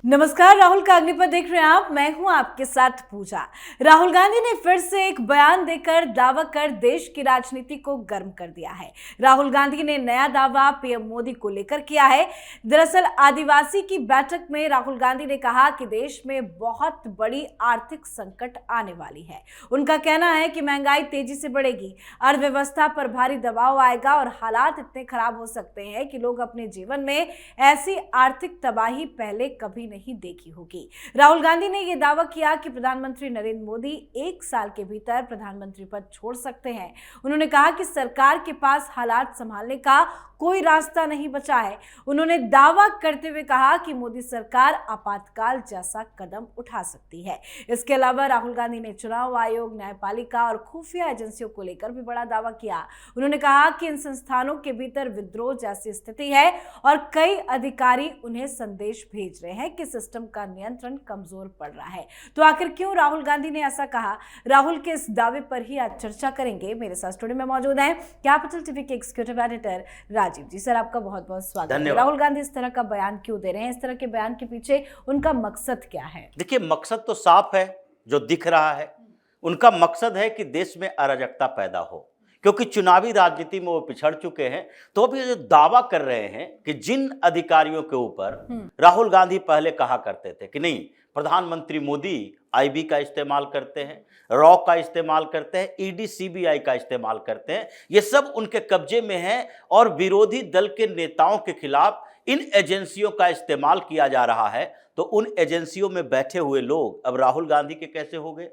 नमस्कार, राहुल का अग्निपथ देख रहे हैं आप। मैं हूं आपके साथ पूजा। राहुल गांधी ने फिर से एक बयान देकर दावा कर देश की राजनीति को गर्म कर दिया है। राहुल गांधी ने नया दावा पीएम मोदी को लेकर किया है। दरअसल आदिवासी की बैठक में राहुल गांधी ने कहा कि देश में बहुत बड़ी आर्थिक संकट आने वाली है। उनका कहना है कि महंगाई तेजी से बढ़ेगी, अर्थव्यवस्था पर भारी दबाव आएगा और हालात इतने खराब हो सकते हैं कि लोग अपने जीवन में ऐसी आर्थिक तबाही पहले कभी नहीं देखी होगी। राहुल गांधी ने यह दावा किया कि प्रधानमंत्री नरेंद्र मोदी 1 साल के भीतर प्रधानमंत्री पद छोड़ सकते हैं। उन्होंने कहा कि सरकार के पास हालात संभालने का कोई रास्ता नहीं बचा है। उन्होंने दावा करते हुए कहा कि मोदी सरकार आपातकाल जैसा कदम उठा सकती है। इसके अलावा राहुल गांधी ने चुनाव आयोग, न्यायपालिका और खुफिया एजेंसियों को लेकर भी बड़ा दावा किया। उन्होंने कहा कि इन संस्थानों के भीतर विद्रोह जैसी स्थिति है और कई अधिकारी उन्हें संदेश भेज रहे हैं कि सिस्टम का नियंत्रण कमजोर पड़ रहा है। तो आखिर क्यों राहुल गांधी ने ऐसा कहा? राहुल के इस दावे पर ही आज चर्चा करेंगे। मेरे साथ स्टूडियो में मौजूद हैं कैपिटल टीवी के एग्जीक्यूटिव एडिटर राजीव जी। सर, आपका बहुत बहुत स्वागत है। राहुल गांधी इस तरह का बयान क्यों दे रहे हैं? इस तरह के बयान के पीछे उनका मकसद क्या है? देखिए, मकसद तो साफ है, जो दिख रहा है। उनका मकसद है कि देश में अराजकता पैदा हो, क्योंकि चुनावी राजनीति में वो पिछड़ चुके हैं। तो अभी जो दावा कर रहे हैं कि जिन अधिकारियों के ऊपर राहुल गांधी पहले कहा करते थे कि नहीं, प्रधानमंत्री मोदी आईबी का इस्तेमाल करते हैं, रॉ का इस्तेमाल करते हैं, ईडी सीबीआई का इस्तेमाल करते हैं, ये सब उनके कब्जे में है और विरोधी दल के नेताओं के खिलाफ इन एजेंसियों का इस्तेमाल किया जा रहा है। तो उन एजेंसियों में बैठे हुए लोग अब राहुल गांधी के कैसे हो गए?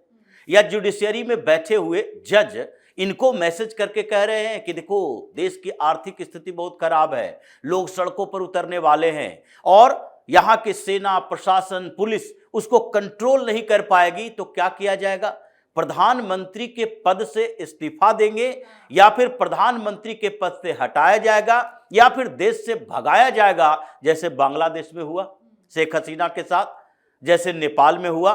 या जुडिशियरी में बैठे हुए जज इनको मैसेज करके कह रहे हैं कि देखो, देश की आर्थिक स्थिति बहुत खराब है, लोग सड़कों पर उतरने वाले हैं और यहाँ की सेना, प्रशासन, पुलिस उसको कंट्रोल नहीं कर पाएगी। तो क्या किया जाएगा? प्रधानमंत्री के पद से इस्तीफा देंगे या फिर प्रधानमंत्री के पद से हटाया जाएगा या फिर देश से भगाया जाएगा, जैसे बांग्लादेश में हुआ शेख हसीना के साथ, जैसे नेपाल में हुआ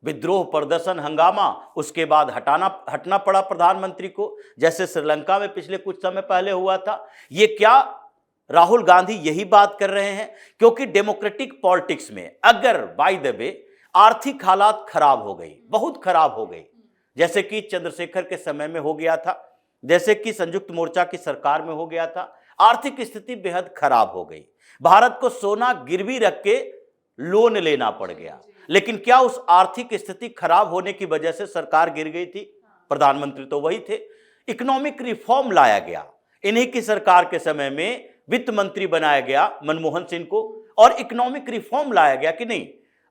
विद्रोह, प्रदर्शन, हंगामा, उसके बाद हटना पड़ा प्रधानमंत्री को, जैसे श्रीलंका में पिछले कुछ समय पहले हुआ था। ये क्या राहुल गांधी यही बात कर रहे हैं? क्योंकि डेमोक्रेटिक पॉलिटिक्स में अगर बाय द वे आर्थिक हालात खराब हो गई, बहुत खराब हो गई, जैसे कि चंद्रशेखर के समय में हो गया था, जैसे कि संयुक्त मोर्चा की सरकार में हो गया था, आर्थिक स्थिति बेहद खराब हो गई, भारत को सोना गिरवी रख के लोन लेना पड़ गया। लेकिन क्या उस आर्थिक स्थिति खराब होने की वजह से सरकार गिर गई थी? प्रधानमंत्री तो वही थे। इकोनॉमिक रिफॉर्म लाया गया, इन्हीं की सरकार के समय में वित्त मंत्री बनाया गया मनमोहन सिंह को, और इकोनॉमिक रिफॉर्म लाया गया कि नहीं,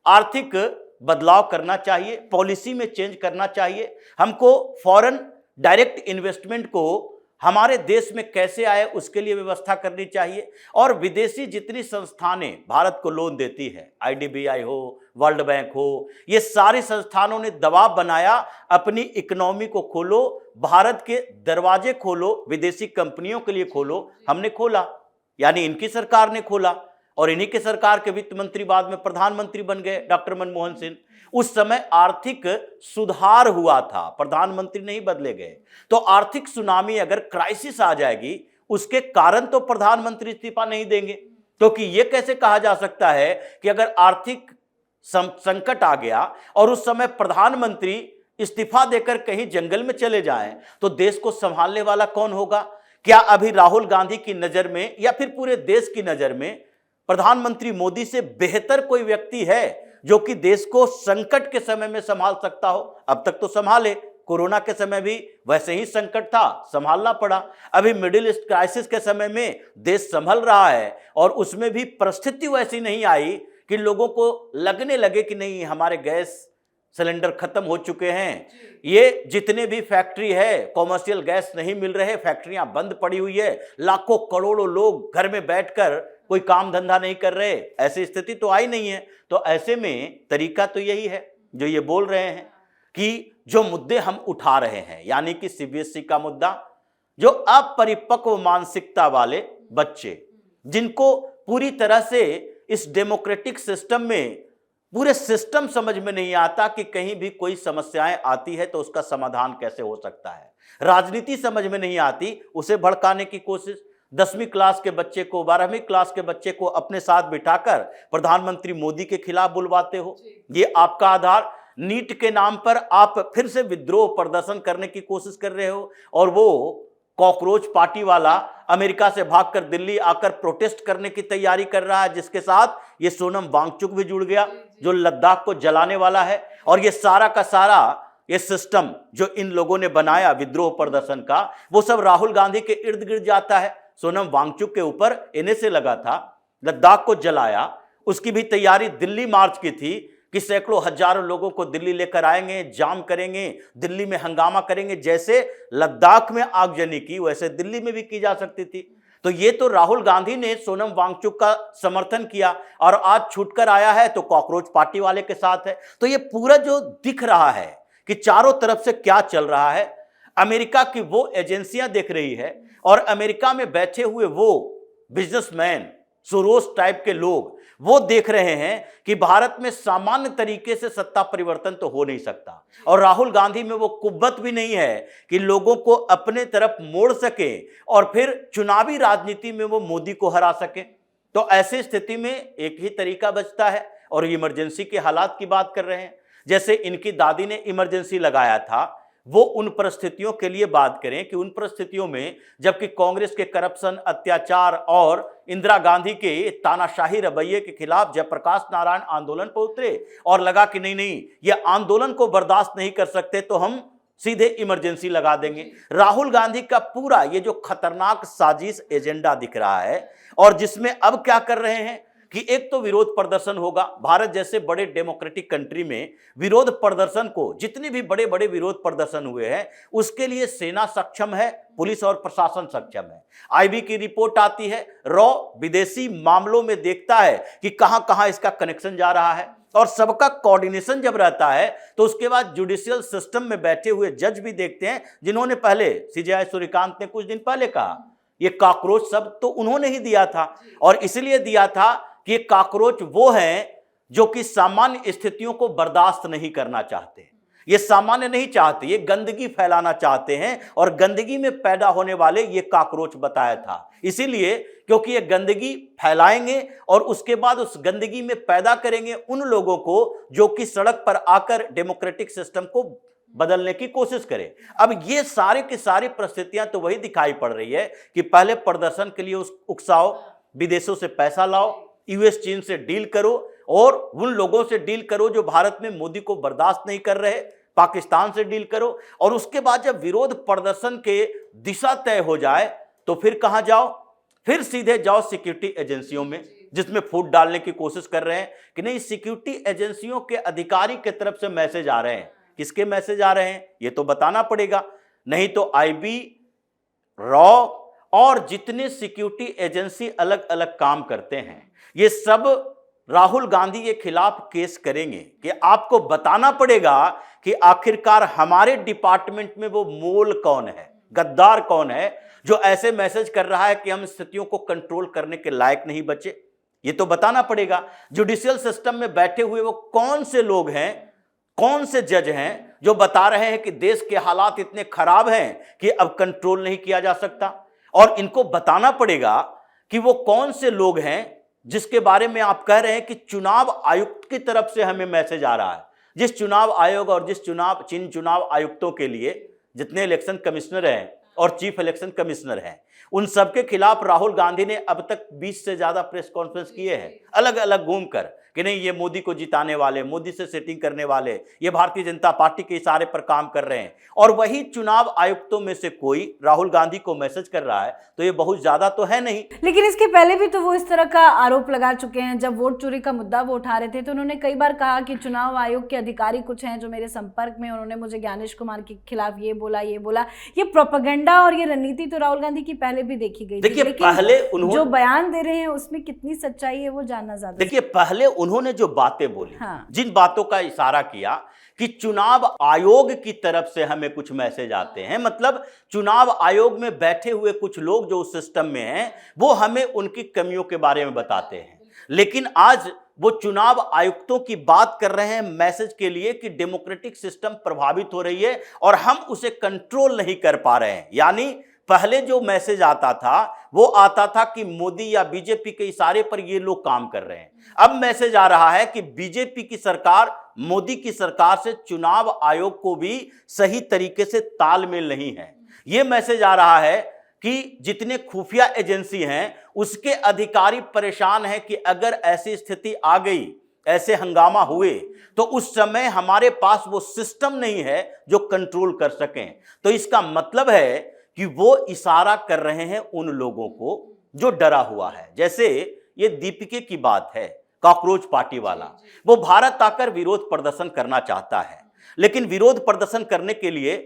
आर्थिक बदलाव करना चाहिए, पॉलिसी में चेंज करना चाहिए, हमको फॉरेन डायरेक्ट इन्वेस्टमेंट को हमारे देश में कैसे आए उसके लिए व्यवस्था करनी चाहिए। और विदेशी जितनी संस्थानें भारत को लोन देती है, आईडीबीआई हो, वर्ल्ड बैंक हो, ये सारी संस्थानों ने दबाव बनाया, अपनी इकोनॉमी को खोलो, भारत के दरवाजे खोलो, विदेशी कंपनियों के लिए खोलो। हमने खोला, यानी इनकी सरकार ने खोला, और इन्हीं के सरकार के वित्त मंत्री बाद में प्रधानमंत्री बन गए डॉक्टर मनमोहन सिंह। उस समय आर्थिक सुधार हुआ था, प्रधानमंत्री नहीं बदले गए। तो आर्थिक सुनामी, अगर क्राइसिस आ जाएगी, उसके कारण तो प्रधानमंत्री इस्तीफा नहीं देंगे। क्योंकि यह कैसे कहा जा सकता है कि अगर आर्थिक संकट आ गया और उस समय प्रधानमंत्री इस्तीफा देकर कहीं जंगल में चले जाएं, तो देश को संभालने वाला कौन होगा? क्या अभी राहुल गांधी की नजर में या फिर पूरे देश की नजर में प्रधानमंत्री मोदी से बेहतर कोई व्यक्ति है जो कि देश को संकट के समय में संभाल सकता हो? अब तक तो संभाले, कोरोना के समय भी वैसे ही संकट था, संभालना पड़ा। अभी मिडिल ईस्ट क्राइसिस के समय में देश संभल रहा है और उसमें भी परिस्थिति वैसी नहीं आई कि लोगों को लगने लगे कि नहीं, हमारे गैस सिलेंडर खत्म हो चुके हैं, ये जितने भी फैक्ट्री है कॉमर्शियल गैस नहीं मिल रहे, फैक्ट्रियां बंद पड़ी हुई है, लाखों करोड़ों लोग घर में बैठकर कोई काम धंधा नहीं कर रहे, ऐसी स्थिति तो आई नहीं है। तो ऐसे में तरीका तो यही है जो ये बोल रहे हैं कि जो मुद्दे हम उठा रहे हैं, यानी कि सीबीएसई का मुद्दा, जो अपरिपक्व मानसिकता वाले बच्चे, जिनको पूरी तरह से इस डेमोक्रेटिक सिस्टम में पूरे सिस्टम समझ में नहीं आता कि कहीं भी कोई समस्याएं आती है तो उसका समाधान कैसे हो सकता है, राजनीति समझ में नहीं आती, उसे भड़काने की कोशिश, 10वीं क्लास के बच्चे को, 12वीं क्लास के बच्चे को अपने साथ बिठाकर प्रधानमंत्री मोदी के खिलाफ बुलवाते हो। ये आपका आधार। नीट के नाम पर आप फिर से विद्रोह प्रदर्शन करने की कोशिश कर रहे हो, और वो कॉकरोच पार्टी वाला अमेरिका से भागकर दिल्ली आकर प्रोटेस्ट करने की तैयारी कर रहा है, जिसके साथ ये सोनम वांगचुक भी जुड़ गया, जो लद्दाख को जलाने वाला है। और ये सारा का सारा ये सिस्टम जो इन लोगों ने बनाया विद्रोह प्रदर्शन का, वो सब राहुल गांधी के इर्द गिर्द जाता है। सोनम वांगचुक के ऊपर एनएसए लगा था, लद्दाख को जलाया, उसकी भी तैयारी दिल्ली मार्च की थी कि सैकड़ों हजारों लोगों को दिल्ली लेकर आएंगे, जाम करेंगे, दिल्ली में हंगामा करेंगे। जैसे लद्दाख में आगजनी की वैसे दिल्ली में भी की जा सकती थी। तो ये तो राहुल गांधी ने सोनम वांगचुक का समर्थन किया और आज छूटकर आया है तो कॉकरोच पार्टी वाले के साथ है। तो ये पूरा जो दिख रहा है कि चारों तरफ से क्या चल रहा है, अमेरिका की वो एजेंसियां देख रही है और अमेरिका में बैठे हुए वो बिजनेसमैन, सोरोस टाइप के लोग, वो देख रहे हैं कि भारत में सामान्य तरीके से सत्ता परिवर्तन तो हो नहीं सकता, और राहुल गांधी में वो कुव्वत भी नहीं है कि लोगों को अपने तरफ मोड़ सके और फिर चुनावी राजनीति में वो मोदी को हरा सके। तो ऐसी स्थिति में एक ही तरीका बचता है, और इमरजेंसी के हालात की बात कर रहे हैं। जैसे इनकी दादी ने इमरजेंसी लगाया था, वो उन परिस्थितियों के लिए बात करें कि उन परिस्थितियों में जबकि कांग्रेस के करप्शन, अत्याचार और इंदिरा गांधी के तानाशाही रवैये के खिलाफ जयप्रकाश नारायण आंदोलन पर उतरे और लगा कि नहीं, ये आंदोलन को बर्दाश्त नहीं कर सकते तो हम सीधे इमरजेंसी लगा देंगे। राहुल गांधी का पूरा ये जो खतरनाक साजिश एजेंडा दिख रहा है, और जिसमें अब क्या कर रहे हैं कि एक तो विरोध प्रदर्शन होगा। भारत जैसे बड़े डेमोक्रेटिक कंट्री में विरोध प्रदर्शन को, जितने भी बड़े बड़े विरोध प्रदर्शन हुए हैं, उसके लिए सेना सक्षम है, पुलिस और प्रशासन सक्षम है। आईबी की रिपोर्ट आती है, रॉ विदेशी मामलों में देखता है कि कहां कहां इसका कनेक्शन जा रहा है, और सबका कोऑर्डिनेशन जब रहता है तो उसके बाद जुडिशियल सिस्टम में बैठे हुए जज भी देखते हैं, जिन्होंने पहले सीजेआई सूर्यकांत ने कुछ दिन पहले कहा ये काकरोच सब तो उन्होंने ही दिया था, और इसलिए दिया था कि ये काकरोच वो हैं जो कि सामान्य स्थितियों को बर्दाश्त नहीं करना चाहते। ये सामान्य नहीं चाहते, ये गंदगी फैलाना चाहते हैं, और गंदगी में पैदा होने वाले ये काकरोच बताया था। इसीलिए क्योंकि ये गंदगी फैलाएंगे और उसके बाद उस गंदगी में पैदा करेंगे उन लोगों को जो कि सड़क पर आकर डेमोक्रेटिक सिस्टम को बदलने की कोशिश करें। अब ये सारे की सारी परिस्थितियां तो वही दिखाई पड़ रही है कि पहले प्रदर्शन के लिए उकसाओ, विदेशों से पैसा लाओ, यूएस चीन से डील करो, और उन लोगों से डील करो जो भारत में मोदी को बर्दाश्त नहीं कर रहे, पाकिस्तान से डील करो, और उसके बाद जब विरोध प्रदर्शन के दिशा तय हो जाए तो फिर कहां जाओ, फिर सीधे जाओ सिक्योरिटी एजेंसियों में, जिसमें फूट डालने की कोशिश कर रहे हैं कि नहीं, सिक्योरिटी एजेंसियों के अधिकारी की तरफ से मैसेज आ रहे हैं। किसके मैसेज आ रहे हैं ये तो बताना पड़ेगा, नहीं तो आईबी, रॉ और जितने सिक्योरिटी एजेंसी अलग अलग काम करते हैं, ये सब राहुल गांधी के खिलाफ केस करेंगे कि आपको बताना पड़ेगा कि आखिरकार हमारे डिपार्टमेंट में वो मोल कौन है, गद्दार कौन है, जो ऐसे मैसेज कर रहा है कि हम स्थितियों को कंट्रोल करने के लायक नहीं बचे। ये तो बताना पड़ेगा। जुडिशियल सिस्टम में बैठे हुए वो कौन से लोग हैं, कौन से जज हैं जो बता रहे हैं कि देश के हालात इतने खराब हैं कि अब कंट्रोल नहीं किया जा सकता, और इनको बताना पड़ेगा कि वो कौन से लोग हैं जिसके बारे में आप कह रहे हैं कि चुनाव आयुक्त की तरफ से हमें मैसेज आ रहा है। जिस चुनाव आयोग और जिन चुनाव आयुक्तों के लिए जितने इलेक्शन कमिश्नर हैं और चीफ इलेक्शन कमिश्नर हैं, उन सबके खिलाफ राहुल गांधी ने अब तक 20 से ज्यादा प्रेस कॉन्फ्रेंस किए हैं, अलग अलग घूमकर, कि नहीं ये मोदी को जिताने वाले, मोदी से सेटिंग करने वाले, ये भारतीय जनता पार्टी के इशारे पर काम कर रहे हैं। और वही चुनाव आयुक्तों में से कोई राहुल गांधी को मैसेज कर रहा है, तो ये बहुत ज्यादा तो है नहीं। लेकिन इसके पहले भी तो वो इस तरह का आरोप लगा चुके हैं। जब वोट चोरी का मुद्दा वो उठा रहे थे तो उन्होंने कई बार कहा कि चुनाव आयोग के अधिकारी कुछ हैं जो मेरे संपर्क में, उन्होंने मुझे ज्ञानेश कुमार के खिलाफ ये बोला। ये प्रोपेगेंडा और ये रणनीति तो राहुल गांधी की पहले भी देखी गई। देखिए, पहले उन्होंने जो बयान दे रहे हैं उसमें कितनी सच्चाई है वो जानना ज्यादा। देखिए, पहले उन्होंने जो बातें बोली, हाँ। जिन बातों का इशारा किया कि चुनाव आयोग की तरफ से हमें कुछ मैसेज आते हैं, मतलब चुनाव आयोग में बैठे हुए कुछ लोग जो उस सिस्टम में हैं वो हमें उनकी कमियों के बारे में बताते हैं। लेकिन आज वो चुनाव आयुक्तों की बात कर रहे हैं मैसेज के लिए कि डेमोक्रेटिक सिस्टम प्रभावित हो रही है और हम उसे कंट्रोल नहीं कर पा रहे हैं। यानी पहले जो मैसेज आता था वो आता था कि मोदी या बीजेपी के इशारे पर ये लोग काम कर रहे हैं। अब मैसेज आ रहा है कि बीजेपी की सरकार, मोदी की सरकार से चुनाव आयोग को भी सही तरीके से तालमेल नहीं है। ये मैसेज आ रहा है कि जितने खुफिया एजेंसी हैं उसके अधिकारी परेशान हैं कि अगर ऐसी स्थिति आ गई, ऐसे हंगामा हुए, तो उस समय हमारे पास वो सिस्टम नहीं है जो कंट्रोल कर सकें। तो इसका मतलब है कि वो इशारा कर रहे हैं उन लोगों को जो डरा हुआ है। जैसे ये दीपिके की बात है, कॉकरोच पार्टी वाला, वो भारत आकर विरोध प्रदर्शन करना चाहता है, लेकिन विरोध प्रदर्शन करने के लिए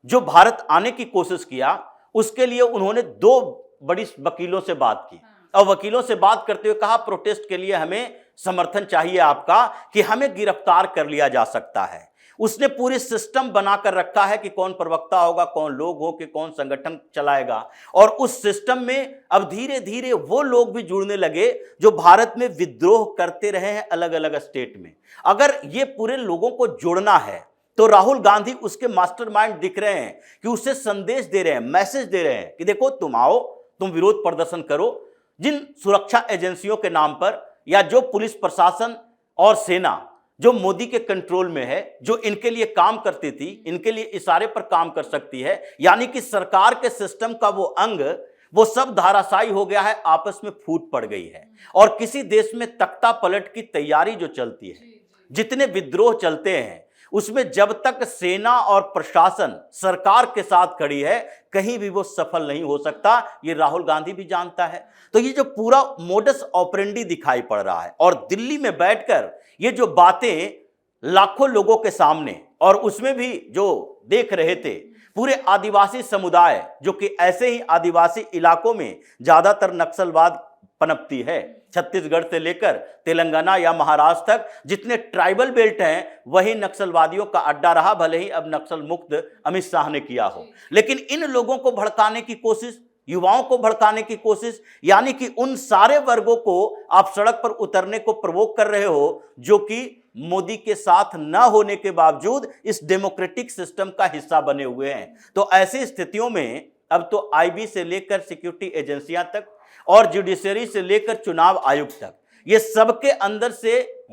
जो भारत आने की कोशिश किया, उसके लिए उन्होंने 2 बड़ी वकीलों से बात की और वकीलों से बात करते हुए कहा प्रोटेस्ट के लिए हमें समर्थन चाहिए आपका, कि हमें गिरफ्तार कर लिया जा सकता है। उसने पूरी सिस्टम बनाकर रखा है कि कौन प्रवक्ता होगा, कौन लोग हो, कि कौन संगठन चलाएगा। और उस सिस्टम में अब धीरे धीरे वो लोग भी जुड़ने लगे जो भारत में विद्रोह करते रहे हैं अलग अलग स्टेट में। अगर ये पूरे लोगों को जोड़ना है तो राहुल गांधी उसके मास्टरमाइंड दिख रहे हैं कि उसे संदेश दे रहे हैं, मैसेज दे रहे हैं कि देखो तुम आओ, तुम विरोध प्रदर्शन करो। जिन सुरक्षा एजेंसियों के नाम पर या जो पुलिस प्रशासन और सेना जो मोदी के कंट्रोल में है, जो इनके लिए काम करती थी, इनके लिए इशारे पर काम कर सकती है, यानी कि सरकार के सिस्टम का वो अंग, वो सब धाराशायी हो गया है, आपस में फूट पड़ गई है। और किसी देश में तख्ता पलट की तैयारी जो चलती है, जितने विद्रोह चलते हैं, उसमें जब तक सेना और प्रशासन सरकार के साथ खड़ी है, कहीं भी वो सफल नहीं हो सकता। ये राहुल गांधी भी जानता है। तो ये जो पूरा मोडस ऑपरेंडी दिखाई पड़ रहा है, और दिल्ली में बैठकर ये जो बातें लाखों लोगों के सामने, और उसमें भी जो देख रहे थे पूरे आदिवासी समुदाय, जो कि ऐसे ही आदिवासी इलाकों में ज्यादातर नक्सलवाद पनपती है, छत्तीसगढ़ से लेकर तेलंगाना या महाराष्ट्र तक जितने ट्राइबल बेल्ट हैं वही नक्सलवादियों का अड्डा रहा, भले ही अब नक्सल मुक्त अमित शाह ने किया हो। लेकिन इन लोगों को भड़काने की कोशिश, युवाओं को भड़काने की कोशिश, यानी कि उन सारे वर्गों को आप सड़क पर उतरने को प्रवोक कर रहे हो जो कि मोदी के साथ न होने के बावजूद इस डेमोक्रेटिक सिस्टम का हिस्सा बने हुए हैं। तो ऐसी स्थितियों में अब तो आईबी से लेकर सिक्योरिटी एजेंसियां तक और जुडिशरी से लेकर चुनाव आयोग तक, ये सबके अंदर से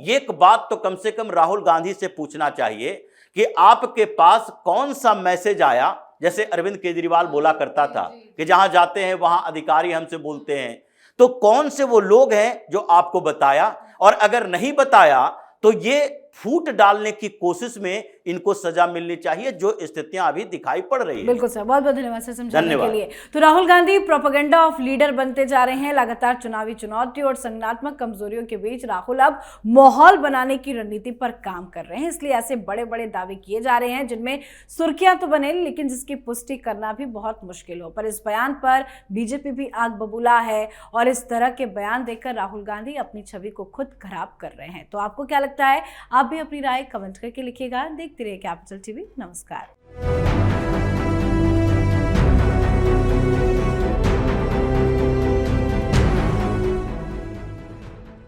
एक बात तो कम से कम राहुल गांधी से पूछना चाहिए कि आपके पास कौन सा मैसेज आया। जैसे अरविंद केजरीवाल बोला करता था कि जहां जाते हैं वहां अधिकारी हमसे बोलते हैं, तो कौन से वो लोग हैं जो आपको बताया, और अगर नहीं बताया तो ये फूट डालने की कोशिश में इनको सजा मिलनी चाहिए, जो स्थितियां अभी दिखाई पड़ रही है। बिल्कुल सर, बहुत बहुत धन्यवाद सर समझाने के लिए। तो Rahul Gandhi propaganda of leader बनते जा रहे हैं। लगातार चुनावी चुनौतियों और संगठनात्मक कमजोरियों के बीच राहुल अब माहौल बनाने की रणनीति पर काम कर रहे हैं, इसलिए ऐसे बड़े बड़े दावे किए जा रहे हैं जिनमें सुर्खियां तो बने, लेकिन जिसकी पुष्टि करना भी बहुत मुश्किल हो। पर इस बयान पर बीजेपी भी आग बबूला है, और इस तरह के बयान देकर राहुल गांधी अपनी छवि को खुद खराब कर रहे हैं। तो आपको क्या लगता है? आप भी अपनी राय कमेंट करके लिखिएगा। देखते रहिए कैपिटल टीवी। नमस्कार।